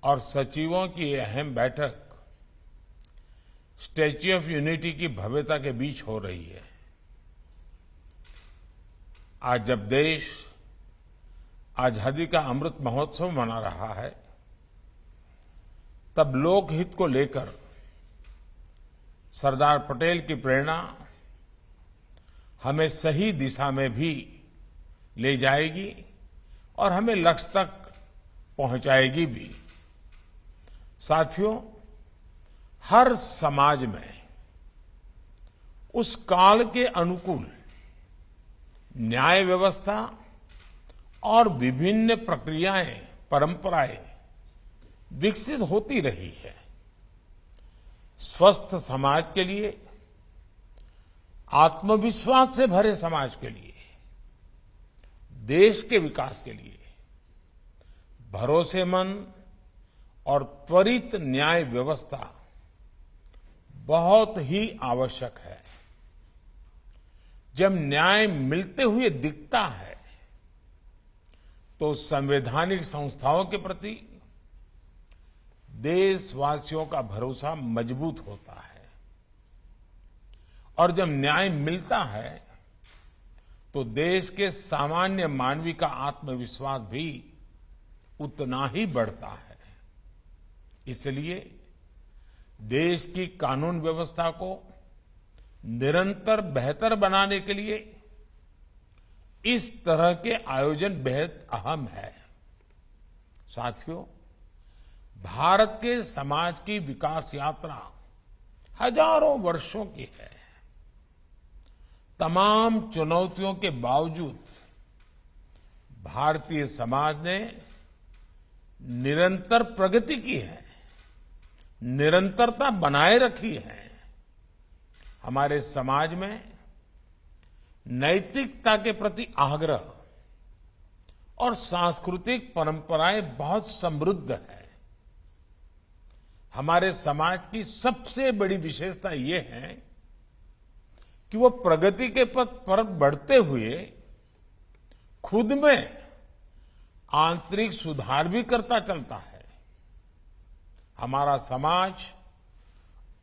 और सचिवों की ये अहम बैठक स्टैच्यू ऑफ यूनिटी की भव्यता के बीच हो रही है। आज जब देश आजादी का अमृत महोत्सव मना रहा है, तब लोकहित को लेकर सरदार पटेल की प्रेरणा हमें सही दिशा में भी ले जाएगी और हमें लक्ष्य तक पहुंचाएगी भी। साथियों, हर समाज में उस काल के अनुकूल न्याय व्यवस्था और विभिन्न प्रक्रियाएं, परंपराएं विकसित होती रही है। स्वस्थ समाज के लिए, आत्मविश्वास से भरे समाज के लिए, देश के विकास के लिए भरोसेमंद और त्वरित न्याय व्यवस्था बहुत ही आवश्यक है। जब न्याय मिलते हुए दिखता है तो संवैधानिक संस्थाओं के प्रति देशवासियों का भरोसा मजबूत होता है और जब न्याय मिलता है तो देश के सामान्य मानवी का आत्मविश्वास भी उतना ही बढ़ता है। इसलिए देश की कानून व्यवस्था को निरंतर बेहतर बनाने के लिए इस तरह के आयोजन बेहद अहम है। साथियों, भारत के समाज की विकास यात्रा हजारों वर्षों की है। तमाम चुनौतियों के बावजूद भारतीय समाज ने निरंतर प्रगति की है, निरंतरता बनाए रखी है। हमारे समाज में नैतिकता के प्रति आग्रह और सांस्कृतिक परंपराएं बहुत समृद्ध है। हमारे समाज की सबसे बड़ी विशेषता ये है कि वो प्रगति के पथ पर बढ़ते हुए खुद में आंतरिक सुधार भी करता चलता है। हमारा समाज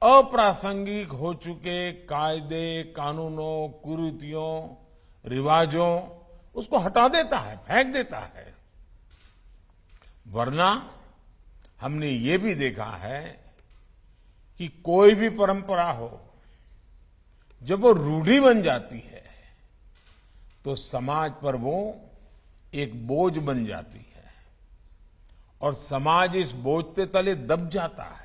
अप्रासंगिक हो चुके कायदे, कानूनों, कुरीतियों, रिवाजों उसको हटा देता है, फेंक देता है। वरना हमने ये भी देखा है कि कोई भी परंपरा हो, जब वो रूढ़ी बन जाती है तो समाज पर वो एक बोझ बन जाती है और समाज इस बोझ के तले दब जाता है।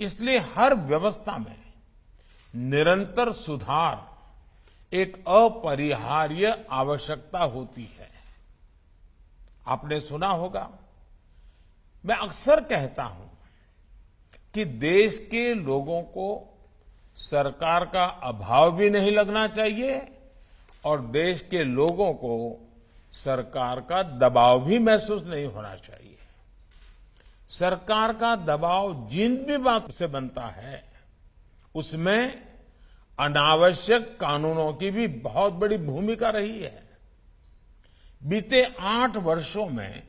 इसलिए हर व्यवस्था में निरंतर सुधार एक अपरिहार्य आवश्यकता होती है। आपने सुना होगा, मैं अक्सर कहता हूं कि देश के लोगों को सरकार का अभाव भी नहीं लगना चाहिए और देश के लोगों को सरकार का दबाव भी महसूस नहीं होना चाहिए। सरकार का दबाव जिन भी बात से बनता है उसमें अनावश्यक कानूनों की भी बहुत बड़ी भूमिका रही है। बीते 8 वर्षों में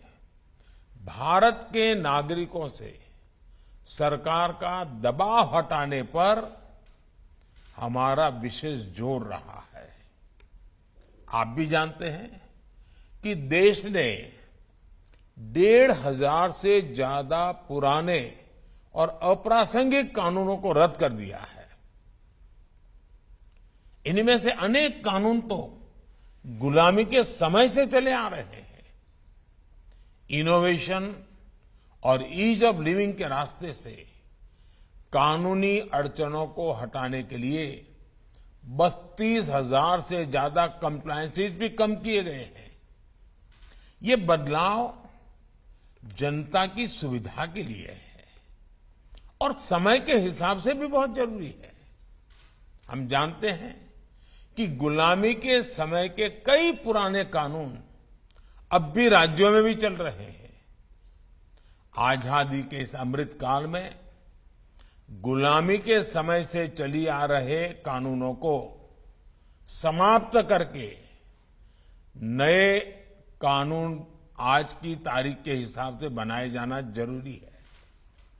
भारत के नागरिकों से सरकार का दबाव हटाने पर हमारा विशेष जोर रहा है। आप भी जानते हैं कि देश ने 1,500 से ज्यादा पुराने और अप्रासंगिक कानूनों को रद्द कर दिया है। इनमें से अनेक कानून तो गुलामी के समय से चले आ रहे हैं। इनोवेशन और ईज ऑफ लिविंग के रास्ते से कानूनी अड़चनों को हटाने के लिए 32,000 से ज्यादा कंप्लायंसेस भी कम किए गए हैं। ये बदलाव जनता की सुविधा के लिए है और समय के हिसाब से भी बहुत जरूरी है। हम जानते हैं कि गुलामी के समय के कई पुराने कानून अब भी राज्यों में भी चल रहे हैं। आजादी के इस अमृत काल में गुलामी के समय से चली आ रहे कानूनों को समाप्त करके नए कानून आज की तारीख के हिसाब से बनाए जाना जरूरी है।